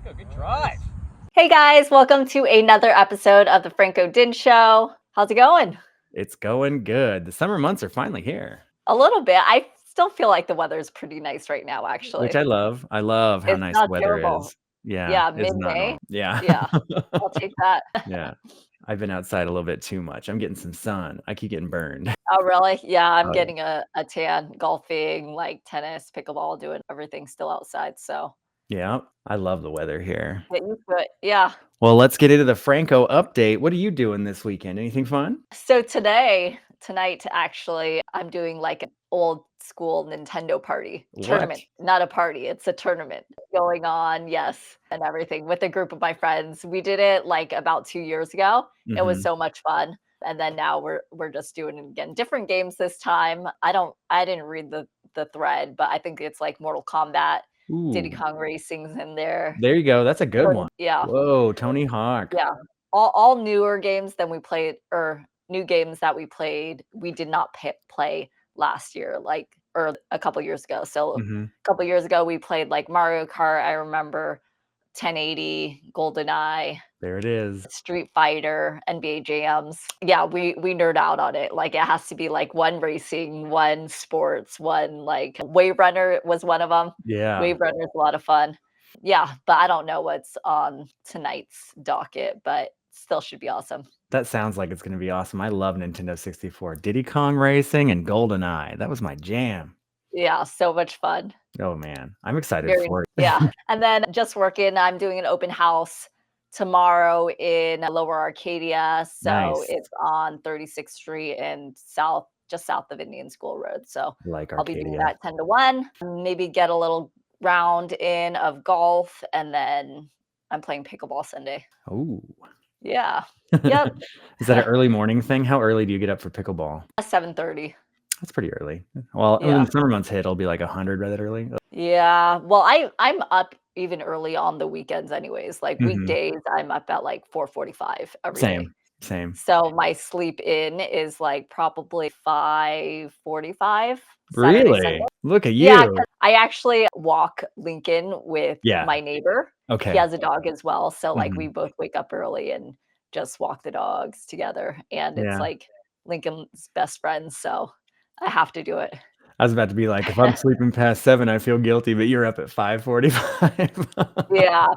Franco, good drive. Hey guys, welcome to another episode of the Franco Dinh Show. How's it going? It's going good. The summer months are finally here. A little bit. I still feel like the weather's pretty nice right now, Which actually. I love. I love how It's nice the not weather terrible. is. Yeah, Yeah, it's not mid-May. normal. Yeah. Yeah, I'll take that. Yeah. I've been outside a little bit too much. I'm getting some sun. I keep getting burned. Oh, really? Yeah, I'm Oh, yeah. getting a tan, golfing, like tennis, pickleball, doing everything still outside. So Yeah, I love the weather here. get used to it. Yeah. Well, let's get into the Franco update. What are you doing this weekend? Anything fun? So tonight, actually, I'm doing like an old school Nintendo party What? tournament, not a party. It's a tournament going on, yes, and everything with a group of my friends. We did it like about 2 years ago. It was Hmm. so much fun. And then now we're just doing it again. Different games this time. I didn't read the thread, but I think it's like Mortal Kombat, Diddy Ooh, Kong Racing's in there. there you go. That's a good one. Yeah. Whoa, Tony Hawk. Yeah. All newer games than we played or new games that we played, we did not play last year, like or a couple years ago. So a Hmm. couple years ago, we played like Mario Kart. I remember 1080, GoldenEye, There it is. Street Fighter, NBA Jams. Yeah, we nerd out on it. Like it has to be like one racing, one sports, one like Wave Runner was one of them. Yeah. Wave Runner is a lot of fun. Yeah, but I don't know what's on tonight's docket, but still should be awesome. That sounds like it's gonna be awesome. I love Nintendo 64. Diddy Kong Racing and GoldenEye. That was my jam. Yeah, so much fun. Oh, man. I'm excited Very for it. yeah. And then just working, I'm doing an open house tomorrow in Lower Arcadia. So Nice. it's on 36th Street and just south of Indian School Road. So Like I'll be doing Arcadia. that 10 to 1, maybe get a little round in of golf, and then I'm playing pickleball Sunday. Ooh. Yeah. Yep. Is that an early morning thing? How early do you get up for pickleball? 7:30. That's pretty early. Well, when Yeah. the summer months hit, it'll be like 100 that early. Yeah. Well, I'm up even early on the weekends anyways. Like Mhm. weekdays, I'm up at like 4:45 every day. Same. Same. So my sleep in is like probably 5:45 Saturday, Sunday. Really? Look at Yeah, 'cause you. I actually walk Lincoln with Yeah. my neighbor. He Okay. has a dog as well, so, like, we Mhm. both wake up early and just walk the dogs together, and it's, Yeah. like, Lincoln's best friend, so I have to do it. I was about to be like, if I'm sleeping past 7, I feel guilty, but you're up at 5:45. Yeah,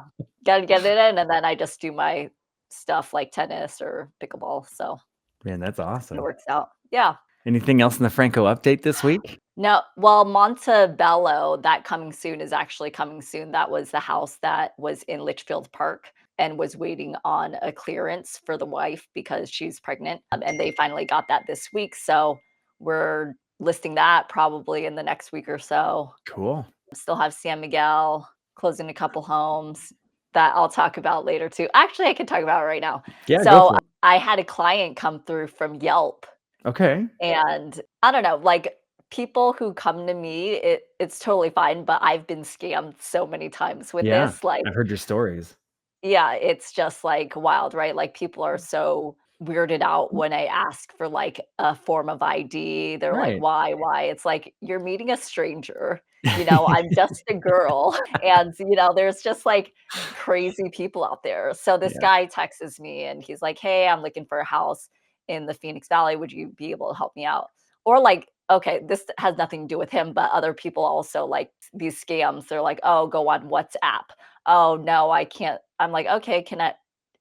gotta get it in, and then I just do my stuff like tennis or pickleball, so Man, that's it awesome. works out. Yeah. Anything else in the Franco update this week? No, well, Montebello, that coming soon is actually coming soon. That was the house that was in Litchfield Park and was waiting on a clearance for the wife because she's pregnant. And they finally got that this week. So we're listing that probably in the next week or so. Cool. Still have San Miguel, closing a couple homes that I'll talk about later too. Actually, I can talk about it right now. Yeah, go So for it. I had a client come through from Yelp Okay. and I don't know, like, people who come to me, it's totally fine, but I've been scammed so many times with Yeah. this, like I've heard your stories. yeah, it's just, like, wild, right? Like, people are so weirded out when I ask for, like, a form of ID. They're like, Right. "Why?" It's like, "You're meeting a stranger, I'm just a girl," and, there's just, like, crazy people out there. So this Yeah. guy texts me, and he's like, "Hey, I'm looking for a house in the Phoenix Valley. Would you be able to help me out?" Or, like okay, this has nothing to do with him, but other people also, like, these scams, they're like, "Oh, go on WhatsApp." "Oh, no, I can't." I'm like, "Okay,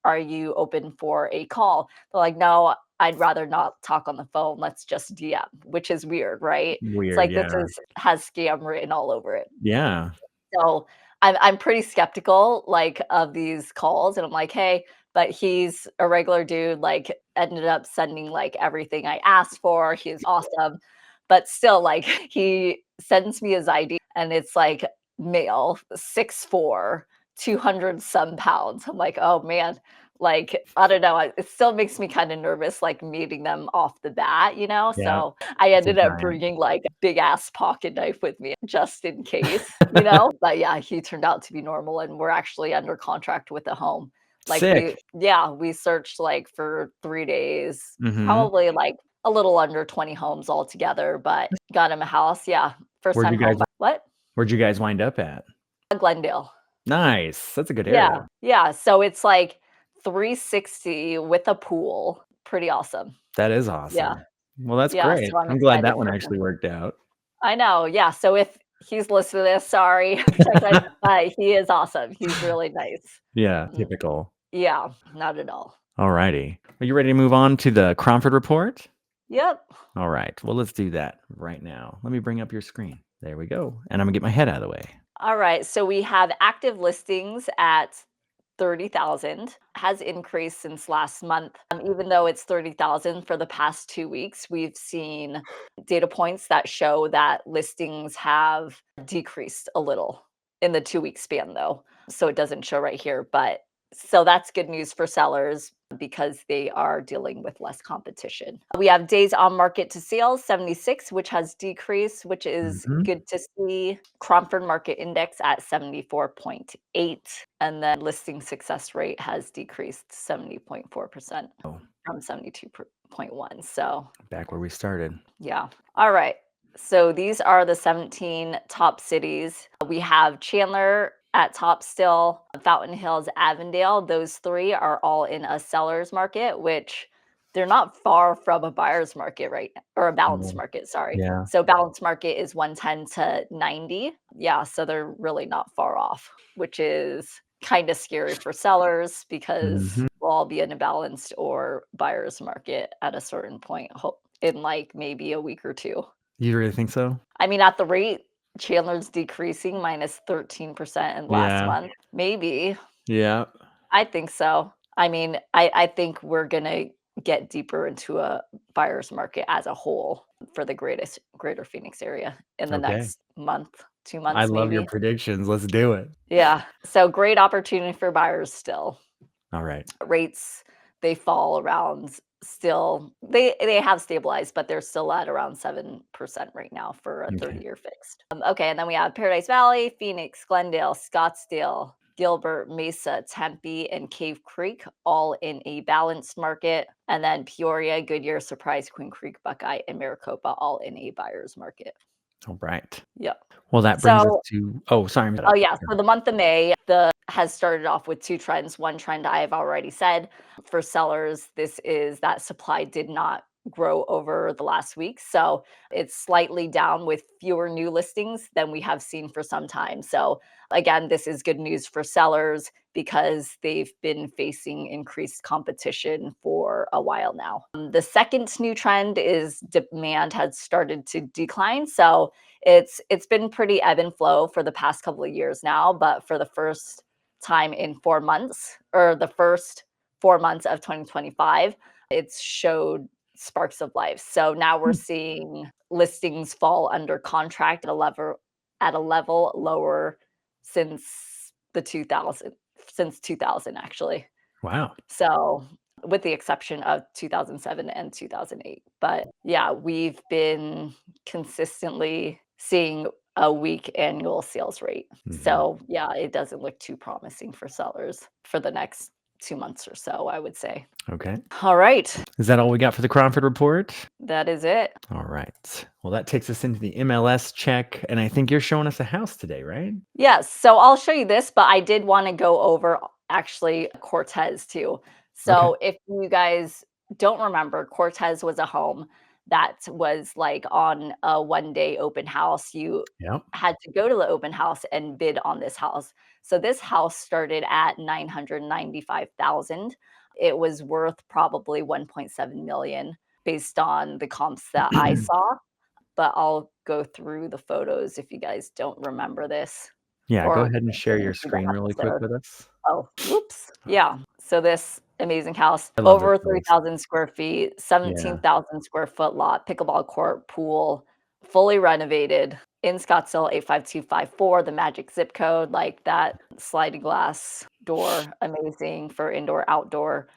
are you open for a call?" They're like, "No, I'd rather not talk on the phone. Let's just DM," which is weird, right? It's Weird, like this yeah. is has scam written all over it. Yeah. So, I'm pretty skeptical, like, of these calls, and I'm like, "Hey," but he's a regular dude, like, ended up sending, like, everything I asked for. He's awesome, but still, like, he sends me his ID, and it's, like, male, 6'4", 200 some pounds. I'm like, "Oh, man." Like, I don't know, it still makes me kinda nervous, like, meeting them off the bat, you know? Yeah. So, I It's a ended up giant. bringing, like, a big ass pocket knife with me just in case, But yeah, he turned out to be normal, and we're actually under contract with a home. Like, Sick. we searched, like, for 3 days, Mhm. probably, like, a little under 20 homes altogether, but got him a house, yeah, first Where'd time you guys home bu what? where'd you guys wind up at? Glendale. Nice. That's a good Yeah, area. yeah, so it's like 360 with a pool. Pretty awesome. That is Yeah, awesome. Well, that's yeah, great. so I'm I'm glad excited that one for him. actually worked out. I know, yeah, so if he's listening to this, sorry, check my he is awesome, he's really nice. Yeah, Mm, typical. yeah, not at all. Alrighty. Are you ready to move on to the Cromford Report? Yep. All right. Well, let's do that right now. Let me bring up your screen. There we go. And I'm gonna get my head out of the way. Alright, so we have active listings at 30,000, has increased since last month. Even though it's 30,000 for the past 2 weeks, we've seen data points that show that listings have decreased a little in the 2-week span, though. So it doesn't show right here, but so that's good news for sellers because they are dealing with less competition. We have days on market to sales, 76, which has decreased, which is Mhm. good to see. Cromford Market Index at 74.8, and then listing success rate has decreased 70.4% Oh, from 72.1. So, back where we started. yeah. All right. So these are the 17 top cities. We have Chandler at top still, Fountain Hills, Avondale. Those three are all in a seller's market, which they're not far from a buyer's market, right? Or a balanced Mm, market, sorry. yeah. So balanced market is 110 to 90. Yeah, so they're really not far off, which is kind of scary for sellers because Mhm. we'll all be in a balanced or buyer's market at a certain point in like maybe a week or two. You really think so? I mean, at the rate Chandler's decreasing minus 13% in last Yeah. month, maybe. Yeah. I think so. I mean, I think we're gonna get deeper into a buyer's market as a whole for the greater Phoenix area in the Okay. next month, 2 I months love your maybe. predictions. Let's do it. Yeah. So great opportunity for buyers still. All right. Rates, they fall around still they have stabilized, but they're still at around 7% right now for a Okay. 30-year fixed. Okay, and then we have Paradise Valley, Phoenix, Glendale, Scottsdale, Gilbert, Mesa, Tempe, and Cave Creek, all in a balanced market. And then Peoria, Goodyear, Surprise, Queen Creek, Buckeye, and Maricopa, all in a buyer's market. All right. Yep. Well, that brings us So to oh, sorry, I'm oh, up. yeah. So the month of May, the has started off with 2 trends. One trend I have already said for sellers, this is that supply did not grow over the last week. So it's slightly down with fewer new listings than we have seen for some time. So again, this is good news for sellers because they've been facing increased competition for a while now. The second new trend is demand has started to decline. So it's been pretty ebb and flow for the past couple of years now, but for the first time in 4 months, or the first 4 months of 2025, it's showed sparks of life. So now we're seeing listings fall under contract at a level lower since the 2000 since 2000 actually. Wow. So, with the exception of 2007 and 2008. But yeah, we've been consistently seeing a weak annual sales rate. Mhm. So, yeah, it doesn't look too promising for sellers for the next 2 months or so, I would say. Okay. All right, Is that all we got for the Cromford Report? that is it. All right. Well, that takes us into the MLS check, and I think you're showing us a house today, right? Yes, so I'll show you this, but I did wanna go over actually Cortez too. Okay. So if you guys don't remember, Cortez was a home that was, like, on a one-day open house. You Yep. had to go to the open house and bid on this house. So this house started at 995,000. It was worth probably 1.7 million based on the comps that I saw, but I'll go through the photos if you guys don't remember this Yeah, go or ahead and share didn't your see the screen really quick episode. with us. Oh, whoops. Yeah. So this amazing house, I love those over photos. 3,000 square feet, Yeah. 17,000 square foot lot, pickleball court, pool, fully renovated in Scottsdale 85254, the magic zip code, like that sliding glass door, amazing for indoor, outdoor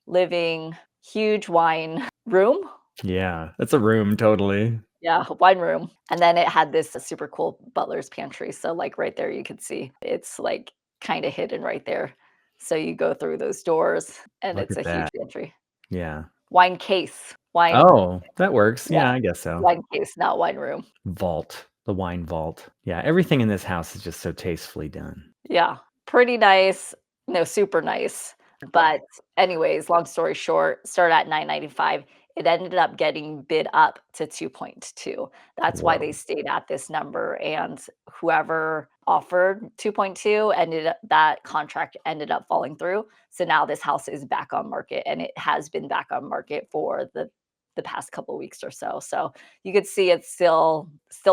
living, huge wine room. Yeah. That's a room, totally. Yeah, wine room, and then it had this super cool butler's pantry, so, like, right there, you could see it's, like, kinda hidden right there. So you go through those doors, and Look it's at a huge that. pantry. Yeah. Wine case, wine Oh, that works. yeah, Yeah, I guess so. wine case, not wine room. Vault, the wine vault. Yeah, everything in this house is just so tastefully done. Yeah. pretty nice, no, super nice. But anyways, long story short, started at 995. It ended up getting bid up to 2.2. That's why they Whoa. stayed at this number, and whoever offered 2.2 ended up that contract ended up falling through. So now this house is back on market, and it has been back on market for the past couple weeks or so. So you could see it's still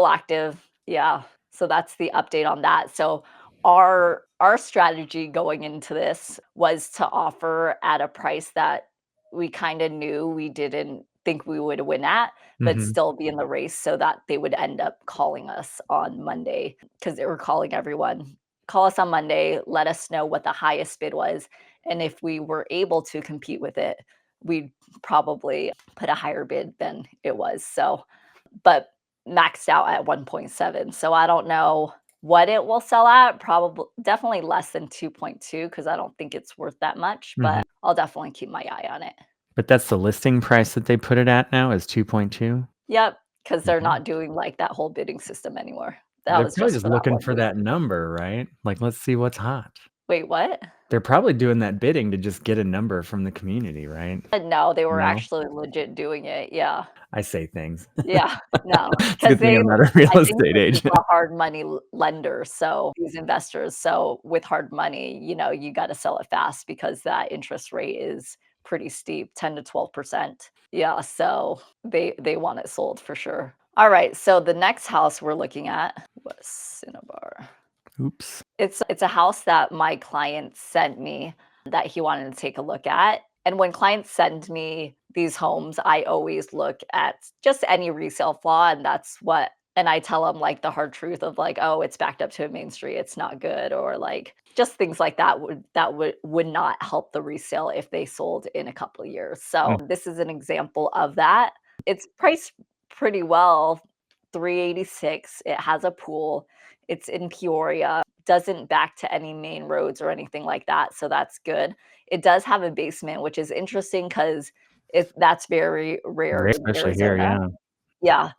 active. Yeah. So that's the update on that. So our strategy going into this was to offer at a price that we kinda knew we didn't think we would win at, but Mhm. still be in the race so that they would end up calling us on Monday because they were calling everyone. "Call us on Monday, let us know what the highest bid was, and if we were able to compete with it, we'd probably put a higher bid than it was." So but maxed out at 1.7. So I don't know what it will sell at. Probably definitely less than 2.2 because I don't think it's worth that much, Mhm. but I'll definitely keep my eye on it. But that's the listing price that they put it at now is 2.2? Yep, because they're Mhm. not doing like that whole bidding system anymore. That They're was probably just just for that looking one for week. that number, right? Like, let's see what's hot. Wait, what? They're probably doing that bidding to just get a number from the community, right? No, they were No? actually legit doing it. Yeah. I say things. Yeah, no, It's a because good thing they I'm not a real I think estate this is agent. a hard money lender, so these investors, so with hard money, you gotta sell it fast because that interest rate is pretty steep, 10 to 12%. Yeah, so they want it sold for sure. Alright, so the next house we're looking at was Cinnabar. Oops. It's a house that my client sent me that he wanted to take a look at, and when clients send me these homes, I always look at just any resale flaw, and that's what and I tell them, like, the hard truth of, like, "Oh, it's backed up to a main street, it's not good," or, like, just things like that would not help the resale if they sold in a couple of years. So, Mm. this is an example of that. It's priced pretty well, 386. It has a pool. It's in Peoria, doesn't back to any main roads or anything like that, so that's good. It does have a basement, which is interesting because that's very rare Rare, in especially here, Arizona. yeah. Yeah,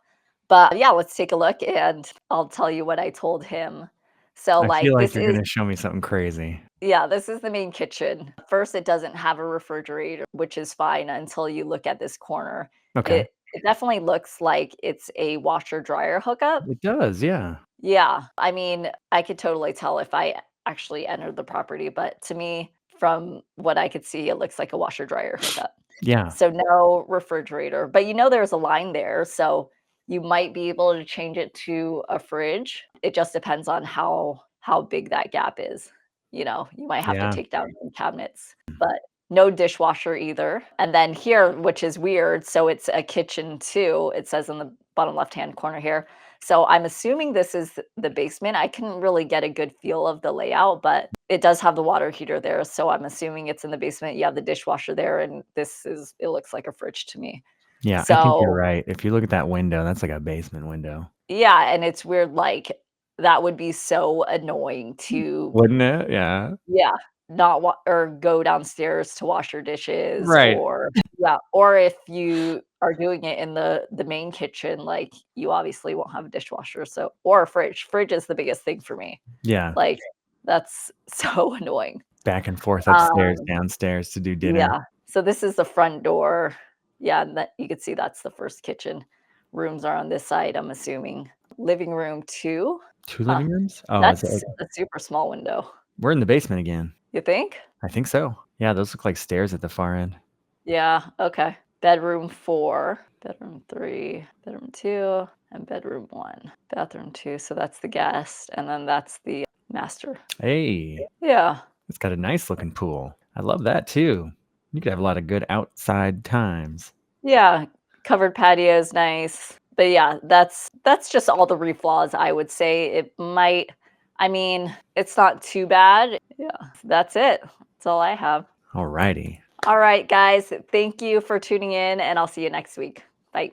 but yeah, let's take a look and I'll tell you what I told him. So, I feel like, like you're gonna show me something crazy. this is the main kitchen. First, it doesn't have a refrigerator, which is fine until you look at this corner. Okay. It definitely looks like it's a washer dryer hookup. It does, yeah. Yeah, I mean, I could totally tell if I actually entered the property, but to me, from what I could see, it looks like a washer dryer hookup. Yeah. So no refrigerator, but there's a line there, so you might be able to change it to a fridge. It just depends on how big that gap is. You might have to Yeah. take down some cabinets, but no dishwasher either. And then here, which is weird, so it's a kitchen too. It says in the bottom left-hand corner here. So I'm assuming this is the basement. I couldn't really get a good feel of the layout, but it does have the water heater there, so I'm assuming it's in the basement. You have the dishwasher there, and it looks like a fridge to me. Yeah, I think you're So, right. If you look at that window, that's like a basement window. yeah, and it's weird, like, that would be so annoying to Wouldn't it? Yeah. yeah, not wa or go downstairs to wash your dishes Right. or yeah, or if you are doing it in the main kitchen, like, you obviously won't have a dishwasher, so or a fridge. Fridge is the biggest thing for me. Yeah. Like, that's so annoying. Back and forth upstairs, Um downstairs to do dinner. Yeah. So this is the front door. Yeah, and that you could see that's the first kitchen. Rooms are on this side, I'm assuming. Living room 2? 2 Huh. living rooms? Oh, is it That's okay. a super small window. We're in the basement again. You think? I think so. Yeah, those look like stairs at the far end. Yeah, okay. Bedroom 4, bedroom 3, bedroom 2, and bedroom 1. Bathroom 2, so that's the guest, and then that's the master. Hey, Yeah. it's got a nice looking pool. I love that too. You could have a lot of good outside times. Yeah, covered patio is nice. But yeah, that's just all the reflaws I would say. I mean, it's not too bad. Yeah, that's it. That's all I have. Alrighty. All right, guys, thank you for tuning in, and I'll see you next week. Bye.